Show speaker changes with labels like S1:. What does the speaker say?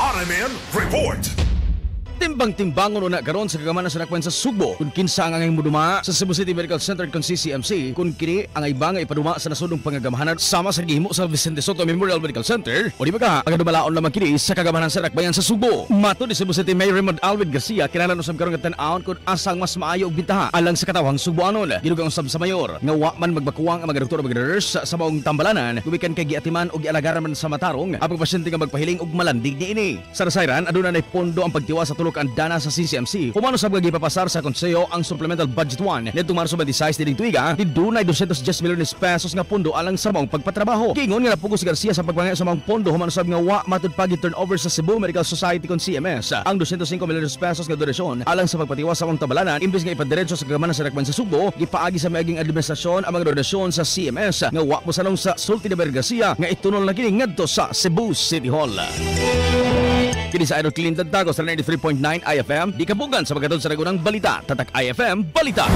S1: RMN Report.
S2: Timbang-timbangon una karon sa kagamanan sa nakwan sa Sugbo kung kinsa ang angay muduma sa Cebu City Medical Center kon CCMC kung kini ang iba nga ipaduma sa nasudong pangagamahanan sama sa gihimo sa Vicente Soto Memorial Medical Center o di ba ka ang dumalaon lamang kini sa kagamanan sa Rakbayan sa Sugbo. Mato ni Cebu City Mayor Raymond Alvin Garcia kinahanglan usab karon nga tan-awon kung asang mas maayo og bintaha alang sa katawhang Sugboanon. Ginugang usab sa mayor nga wa man magbakuwang ang mga doktor ug mga nurse sa maong tambalanan gumikan kay giatiman og gialagaran man sa matarong ang pasyente nga magpahiling og malandig niini. Sa Rasayran aduna nay pondo ang pagtiwas sa tulok ang dana sa CCMC. Humano sa mga gipapasar sa konseyo ang Supplemental Budget 1 nitong Marso 26 dining tuiga, dunay 210 milyones pesos nga pondo alang sa maong pagpatrabaho. Giingon nga napugos si Garcia sa pagpangaya sa maong pondo humano sab nga wa matud pagi turnover sa Cebu Medical Society kon CMS. Ang 205 milyones pesos nga donasyon alang sa pagpatiwas sa maong tambalanan imbes nga ipadiretso sa kagamanan sa Rakbayan sa Sugbo, gipaagi sa maaging administrasyon ang mga donasyon sa CMS nga wa mosalong sa Sulti de Garcia nga itunol na kini ngadto sa Cebu City Hall. Kini sa Idol Clinton Tagos sa 93.9 IFM, di kabugan sa pagkatod sa nagunang balita, Tatak IFM Balita.